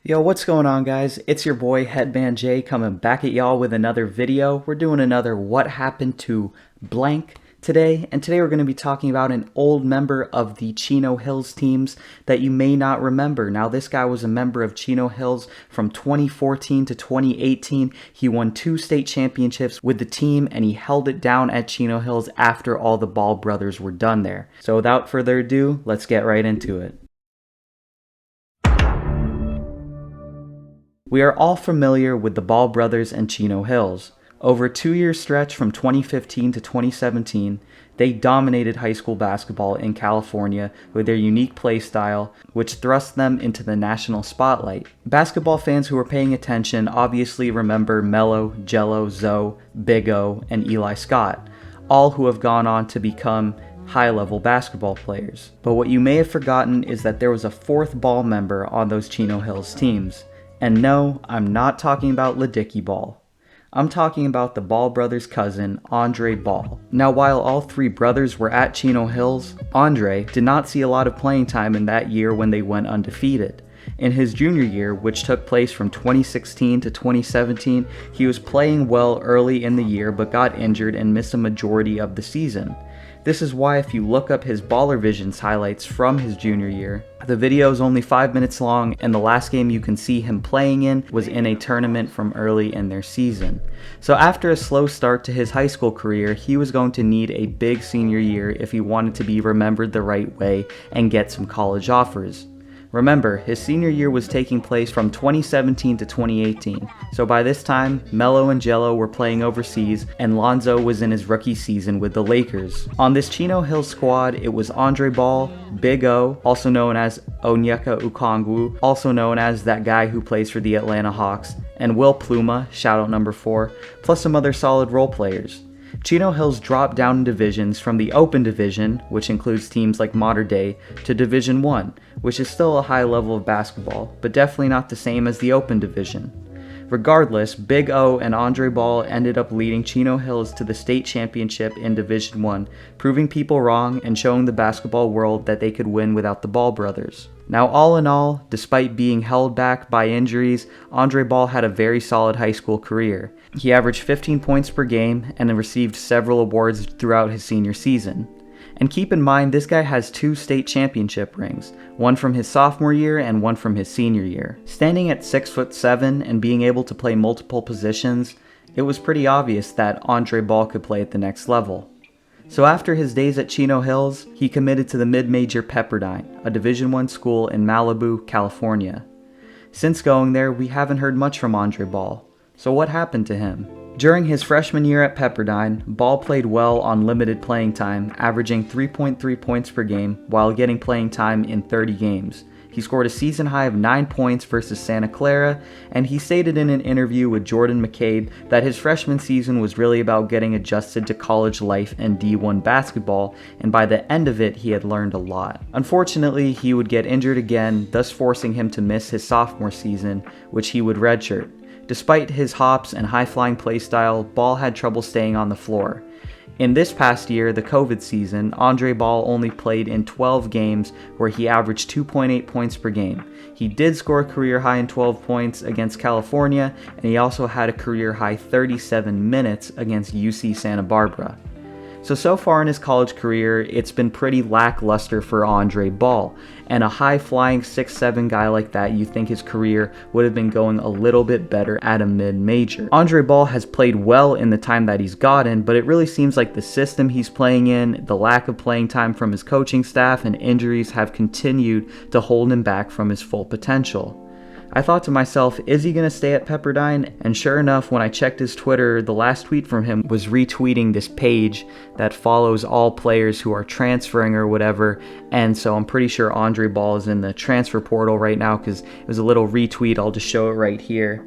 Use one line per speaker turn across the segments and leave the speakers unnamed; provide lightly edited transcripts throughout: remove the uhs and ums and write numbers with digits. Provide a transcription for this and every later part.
Yo, what's going on, guys? It's your boy Headband J coming back at y'all with another video. We're doing another What Happened to Blank today, and today we're going to be talking about an old member of the Chino Hills teams that you may not remember. Now, this guy was a member of Chino Hills from 2014 to 2018. He won 2 state championships with the team, and he held it down at Chino Hills after all the Ball brothers were done there. So without further ado, let's get right into it. We are all familiar with the Ball brothers and Chino Hills. Over a 2-year stretch from 2015 to 2017, they dominated high school basketball in California with their unique play style, which thrust them into the national spotlight. Basketball fans who are paying attention obviously remember Melo, Jello, Zoe, Big O, and Eli Scott, all who have gone on to become high-level basketball players. But what you may have forgotten is that there was a 4th Ball member on those Chino Hills teams. And no, I'm not talking about Ledecky Ball. I'm talking about the Ball brothers' cousin, Andre Ball. Now, while all 3 brothers were at Chino Hills, Andre did not see a lot of playing time in that year when they went undefeated. In his junior year, which took place from 2016 to 2017, he was playing well early in the year but got injured and missed a majority of the season. This is why if you look up his Baller Visions highlights from his junior year, the video is only 5 minutes long, and the last game you can see him playing in was in a tournament from early in their season. So after a slow start to his high school career, he was going to need a big senior year if he wanted to be remembered the right way and get some college offers. Remember, his senior year was taking place from 2017 to 2018, so by this time, Melo and Jello were playing overseas, and Lonzo was in his rookie season with the Lakers. On this Chino Hills squad, it was Andre Ball, Big O, also known as Onyeka Okongwu, also known as that guy who plays for the Atlanta Hawks, and Will Pluma, shoutout number 4, plus some other solid role players. Chino Hills dropped down in divisions from the Open Division, which includes teams like Mater Dei, to Division 1, which is still a high level of basketball, but definitely not the same as the Open Division. Regardless, Big O and Andre Ball ended up leading Chino Hills to the state championship in Division 1, proving people wrong and showing the basketball world that they could win without the Ball brothers. Now, all in all, despite being held back by injuries, Andre Ball had a very solid high school career. He averaged 15 points per game and received several awards throughout his senior season. And keep in mind, this guy has 2 state championship rings, one from his sophomore year and one from his senior year. Standing at 6'7" and being able to play multiple positions, it was pretty obvious that Andre Ball could play at the next level. So after his days at Chino Hills, he committed to the mid-major Pepperdine, a Division I school in Malibu, California. Since going there, we haven't heard much from Andre Ball. So what happened to him? During his freshman year at Pepperdine, Ball played well on limited playing time, averaging 3.3 points per game while getting playing time in 30 games. He scored a season high of 9 points versus Santa Clara, and he stated in an interview with Jordan McCabe that his freshman season was really about getting adjusted to college life and D1 basketball, and by the end of it, he had learned a lot. Unfortunately, he would get injured again, thus forcing him to miss his sophomore season, which he would redshirt. Despite his hops and high-flying play style, Ball had trouble staying on the floor. In this past year, the COVID season, Andre Ball only played in 12 games where he averaged 2.8 points per game. He did score a career high in 12 points against California, and he also had a career high 37 minutes against UC Santa Barbara. So far in his college career, it's been pretty lackluster for Andre Ball, and a high-flying 6'7" guy like that, you think his career would have been going a little bit better at a mid-major. Andre Ball has played well in the time that he's gotten, but it really seems like the system he's playing in, the lack of playing time from his coaching staff, and injuries have continued to hold him back from his full potential. I thought to myself, is he going to stay at Pepperdine? And sure enough, when I checked his Twitter, the last tweet from him was retweeting this page that follows all players who are transferring or whatever, and so I'm pretty sure Andre Ball is in the transfer portal right now because it was a little retweet. I'll just show it right here.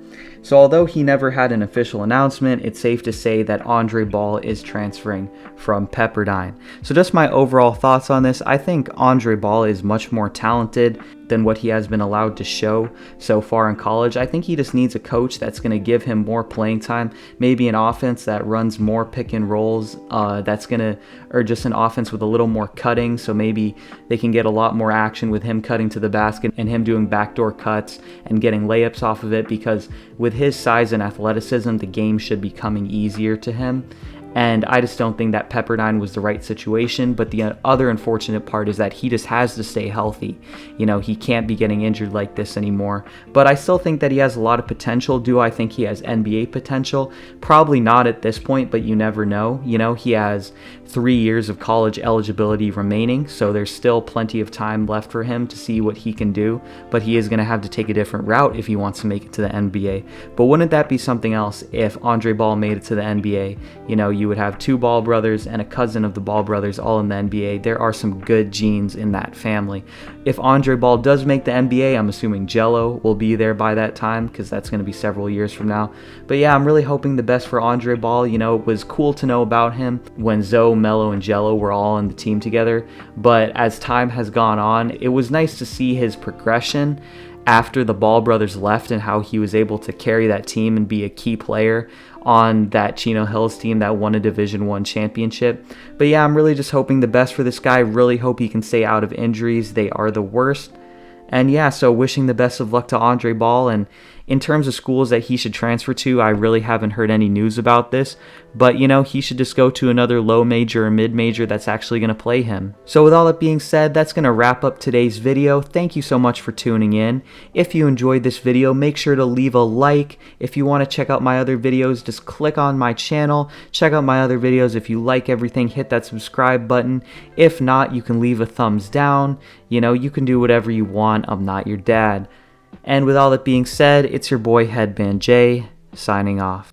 So although he never had an official announcement, it's safe to say that Andre Ball is transferring from Pepperdine. So just my overall thoughts on this, I think Andre Ball is much more talented than what he has been allowed to show so far in college. I think he just needs a coach that's going to give him more playing time, maybe an offense that runs more pick and rolls, or just an offense with a little more cutting, so maybe they can get a lot more action with him cutting to the basket and him doing backdoor cuts and getting layups off of it, because with his size and athleticism, the game should be coming easier to him. And I just don't think that Pepperdine was the right situation. But the other unfortunate part is that he just has to stay healthy. You know, he can't be getting injured like this anymore. But I still think that he has a lot of potential. Do I think he has NBA potential? Probably not at this point, but you never know. You know, he has 3 years of college eligibility remaining, so there's still plenty of time left for him to see what he can do. But he is going to have to take a different route if he wants to make it to the NBA. But wouldn't that be something else if Andre Ball made it to the NBA? You know, you would have 2 Ball brothers and a cousin of the Ball brothers all in the NBA. There are some good genes in that family. If Andre Ball does make the NBA, I'm assuming Jello will be there by that time, because that's going to be several years from now. But yeah, I'm really hoping the best for Andre Ball. You know, it was cool to know about him when Zoe, Melo, and Jello were all on the team together. But as time has gone on, it was nice to see his progression after the Ball brothers left and how he was able to carry that team and be a key player on that Chino Hills team that won a Division I championship. But yeah, I'm really just hoping the best for this guy. Really hope he can stay out of injuries. They are the worst. And yeah, so wishing the best of luck to Andre Ball. And in terms of schools that he should transfer to, I really haven't heard any news about this. But, you know, he should just go to another low major or mid major that's actually going to play him. So with all that being said, that's going to wrap up today's video. Thank you so much for tuning in. If you enjoyed this video, make sure to leave a like. If you want to check out my other videos, just click on my channel. Check out my other videos. If you like everything, hit that subscribe button. If not, you can leave a thumbs down. You know, you can do whatever you want. I'm not your dad. And with all that being said, it's your boy Headband J, signing off.